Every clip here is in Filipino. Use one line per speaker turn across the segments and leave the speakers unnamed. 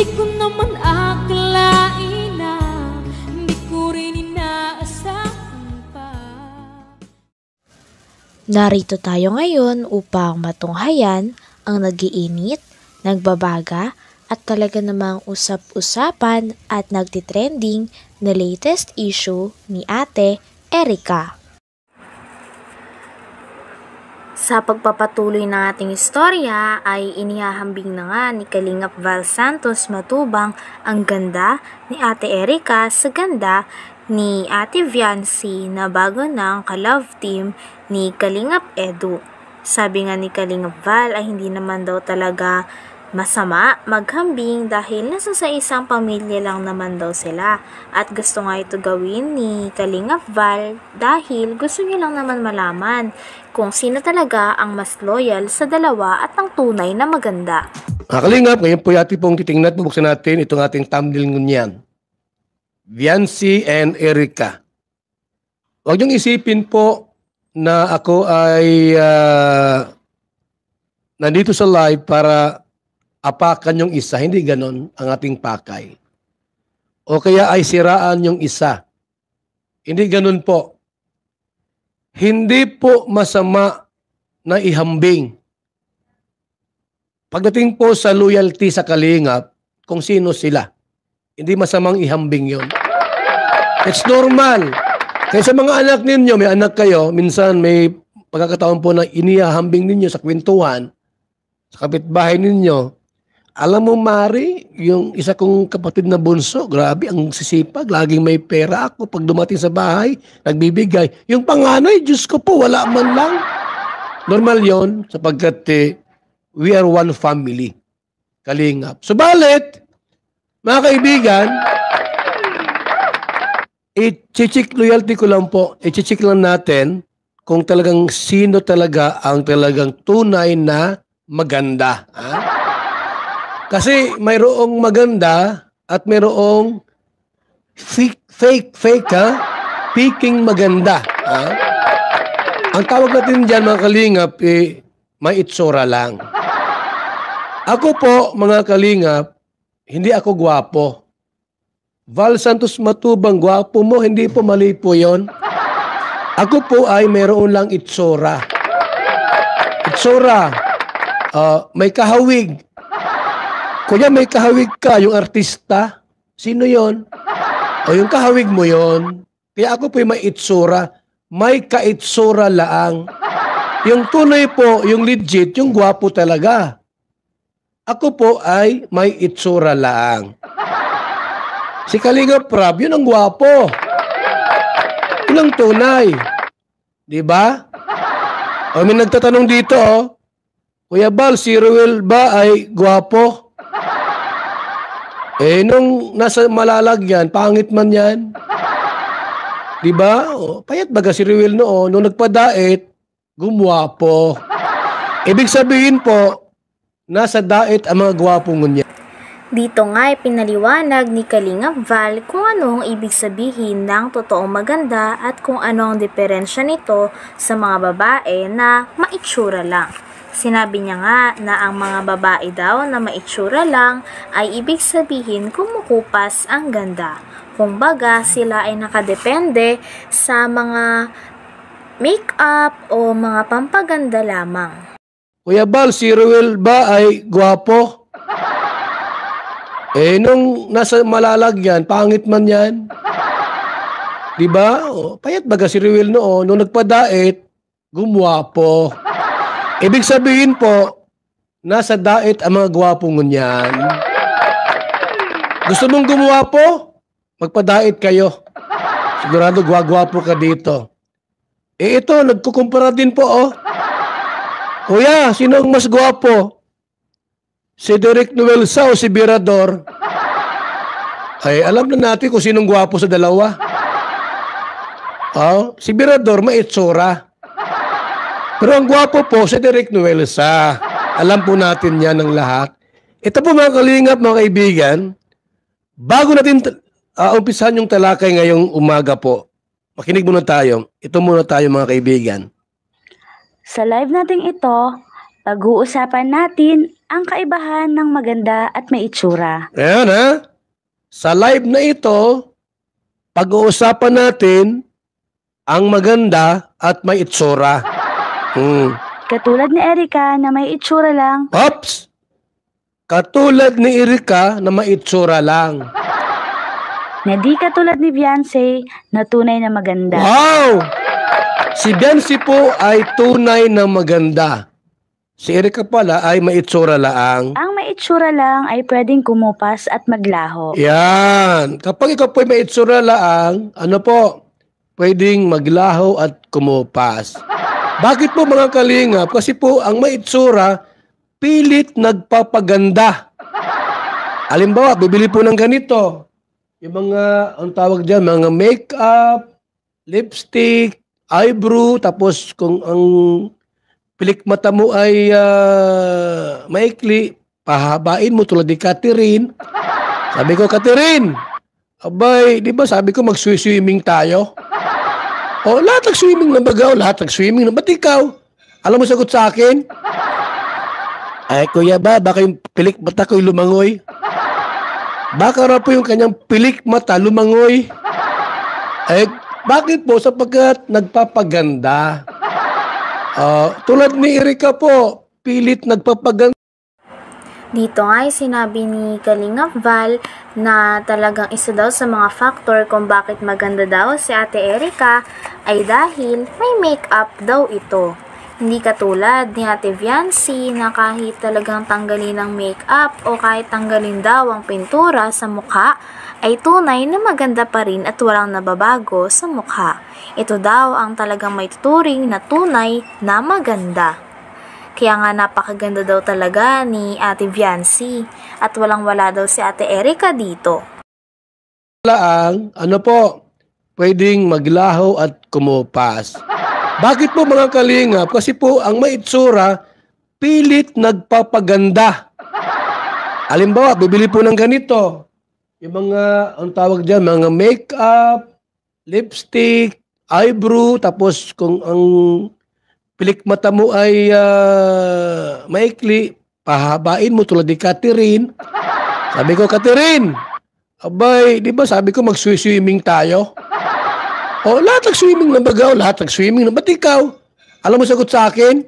Di ko naman akalain na di ko rin inaasahan pa.
Narito tayo ngayon upang matunghayan ang nagiinit, nagbabaga at talaga namang usap-usapan at nagtitrending na latest issue ni Ate Erica. Sa pagpapatuloy ng ating istorya ay inihahambing na nga ni Kalingap Val Santos Matubang ang ganda ni Ate Erica sa ganda ni Ate Viancy na bago ng ka-love team ni Kalingap Edu. Sabi nga ni Kalingap Val ay hindi naman daw talaga masama maghambing dahil nasa sa isang pamilya lang naman daw sila at gusto nga ito gawin ni Kalingap Val dahil gusto niya lang naman malaman kung sino talaga ang mas loyal sa dalawa at ang tunay na maganda.
Kalingap, ngayon po yati pong titingnan, bubuksan natin itong ating thumbnail ngunyan. Viancy and Erica. Huwag niyong isipin po na ako ay nandito sa live para apakan yung isa. Hindi ganon ang ating pakay. O kaya ay siraan yung isa. Hindi ganon po. Hindi po masama na ihambing. Pagdating po sa loyalty sa kalingap, kung sino sila, hindi masamang ihambing yon. It's normal. Kaya sa mga anak ninyo, may anak kayo, minsan may pagkakataon po na inihahambing ninyo sa kwentuhan, sa kapitbahay ninyo. Alam mo, Mari, yung isa kong kapatid na bunso, grabe, ang sisipag. Laging may pera ako. Pag dumating sa bahay, nagbibigay. Yung panganay, Diyos ko po, wala man lang. Normal yon sapagkat we are one family. Kalingap. Subalit, mga kaibigan, i-check loyalty ko lang po. I-check lang natin kung talagang sino talaga ang talagang tunay na maganda. Ha? Kasi mayroong maganda at mayroong fake ha? Peking maganda. Ha? Ang tawag natin dyan mga kalingap, may itsura lang. Ako po, mga kalingap, hindi ako gwapo. Val Santos Matubang, gwapo mo, hindi po mali po yon. Ako po ay mayroon lang itsura. Itsura, may kahawig. Kuya, may kahawig ka, yung artista. Sino yon? O yung kahawig mo yon. Kaya ako po may itsura. May kaitsura laang. Yung tunay po, yung legit, yung gwapo talaga. Ako po ay may itsura laang. Si Kalingap Rab, yun ang gwapo. Yun ang tunay. Diba? O may nagtatanong dito, Kuya Bal, si Ruel ba ay gwapo? Nung nasa malalagyan, pangit man yan. Diba? Payat baga si Ruel noon. Nung nagpadait, gumwapo. Ibig sabihin po, nasa dait ang mga gwapong ngunya.
Dito nga ay pinaliwanag ni Kalingap Val kung ano ang ibig sabihin ng totoong maganda at kung ano ang diferensya nito sa mga babae na maitsura lang. Sinabi niya nga na ang mga babae daw na maitsura lang ay ibig sabihin kumukupas ang ganda. Kung baga sila ay nakadepende sa mga make-up o mga pampaganda lamang.
Kuya Bal, si Ruel ba ay gwapo? Nung nasa malalagyan, pangit man yan. Diba? Payat baga si Ruel noon. Nung nagpadait, gumwapo. Ibig sabihin po, nasa dait ang mga gwapong ngunyan. Gusto mong gumwapo? Magpadait kayo. Sigurado gwagwapo ka dito. Ito, nagkukumpara din po, Kuya, sino ang mas gwapo? Si Derek Nuelsa o si Birador? Ay, alam na natin kung sinong gwapo sa dalawa. Si Birador, maitsura. Pero ang gwapo po, si Derek Nuelsa. Alam po natin yan ng lahat. Ito po mga kalingap, mga kaibigan, bago natin umpisahan yung talakay ngayong umaga po, makinig muna tayo. Ito muna tayo mga kaibigan.
Sa live natin ito
Pag-uusapan natin ang kaibahan ng maganda at may itsura.
Ayan ha. Sa live na ito, pag-uusapan natin ang maganda at may itsura.
Katulad ni Erica na may itsura lang,
Ops! Katulad ni Erika na may itsura lang.
na di katulad ni Beyonce na tunay na maganda.
Wow! Si Beyonce po ay tunay na maganda. Si Erika pala ay may itsura lang.
Ang may itsura lang ay pwedeng kumupas at maglaho.
Yan. Kapag ikaw po ay may itsura lang, ano po? Pwedeng maglaho at kumupas. Bakit po mga kalingap? Kasi po ang may itsura, pilit nagpapaganda. Halimbawa, bibili po ng ganito. Yung mga, ang tawag dyan, mga makeup, lipstick, eyebrow, tapos kung ang pilik mata mo ay maikli, pahabain mo tulad ni Catherine. Sabi ko, Catherine, abay, di ba sabi ko mag-swimming tayo? O, lahat nag-swimming na bagaw, lahat nag-swimming na. Ba't ikaw? Alam mo sagot sa akin? Ay, kuya ba, baka yung pilik mata ko'y lumangoy? Baka raw po yung kanyang pilik mata lumangoy? Ay, bakit po? Sapagkat nagpapaganda. Tulad ni Erika po, pilit nagpapaganda.
Dito nga ay sinabi ni Kalingap Val na talagang isa daw sa mga factor kung bakit maganda daw si Ate Erica ay dahil may makeup daw ito. Hindi katulad ni Ate Viancy na kahit talagang tanggalin ang makeup o kahit tanggalin daw ang pintura sa mukha ay tunay na maganda pa rin at walang nababago sa mukha. Ito daw ang talagang may tuturing na tunay na maganda. Kaya nga napakaganda daw talaga ni Ate Viancy at walang-wala daw si Ate Erica dito.
Ano po, pwedeng maglaho at kumupas. Bakit po mga kalingap? Kasi po ang may itsura, pilit nagpapaganda. Halimbawa, bibili po ng ganito. Yung mga, ang tawag dyan, mga makeup, lipstick, eyebrow, tapos kung ang pilik mata mo ay maikli, pahabain mo tulad ni Catherine. Sabi ko, Catherine, abay, di ba sabi ko mag-swimming tayo? O, lahat nag-swimming na bagaw, lahat nag-swimming na. Ba't ikaw? Alam mo sagot sa akin?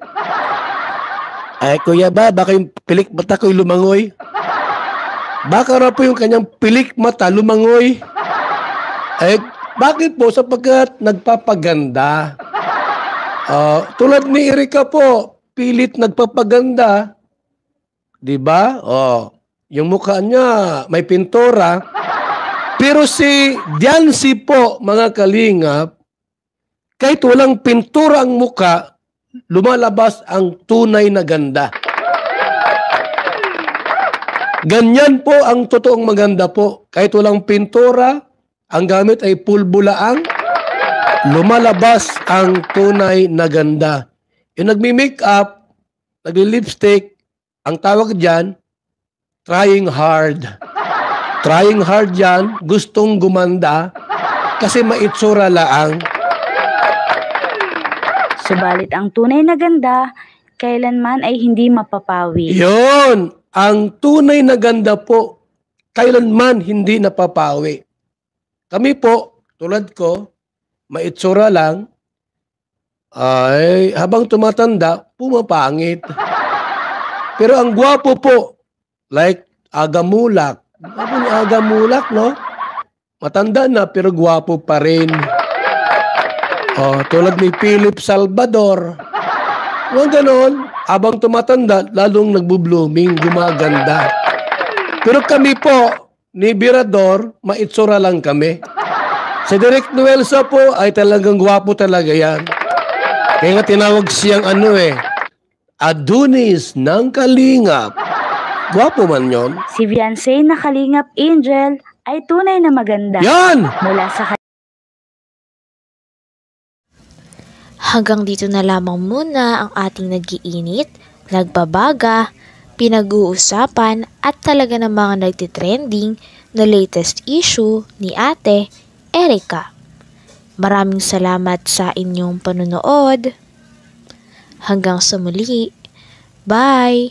Ay, kuya ba, baka yung pilik mata ko'y lumangoy? Baka raw po yung kanyang pilik mata lumangoy? Ay, bakit po? Sapagkat nagpapaganda. Tulad ni Erika po, pilit nagpapaganda. Di ba? Yung mukha niya may pintura. Pero si Viancy po, mga kalingap, kahit walang pintura ang mukha, lumalabas ang tunay na ganda. Ganyan po ang totoong maganda po. Kahit walang pintura, ang gamit ay pulbulaang, lumalabas ang tunay na ganda. Yung nagmi-makeup, nagli-lipstick, ang tawag dyan, trying hard. Trying hard yan, gustong gumanda, kasi maitsura laang.
Subalit ang tunay na ganda, kailanman ay hindi mapapawi.
Yun! Ang tunay na ganda po, kailanman hindi napapawi. Kami po, tulad ko, maitsura lang, ay habang tumatanda, pumapangit. Pero ang gwapo po, like Agamulak. Ano ni Agamulak, no? Matanda na pero gwapo pa rin. Tulad ni Philip Salvador. Huwag ganon, habang tumatanda, lalong nagbo-blooming, gumaganda. Pero kami po, ni Birador, maitsura lang kami. Si Direk Nuelsa po ay talagang gwapo talaga yan. Kaya nga tinawag siyang Adonis ng Kalingap. Gwapo man yon.
Si Beyonce na Kalingap Angel ay tunay na maganda.
Yan!
Mula sa
Hanggang dito na lamang muna ang ating nag-iinit, nagbabaga, pinag-uusapan at talaga ng mga nagtitrending na latest issue ni Ate Erica. Maraming salamat sa inyong panonood. Hanggang sa muli, Bye!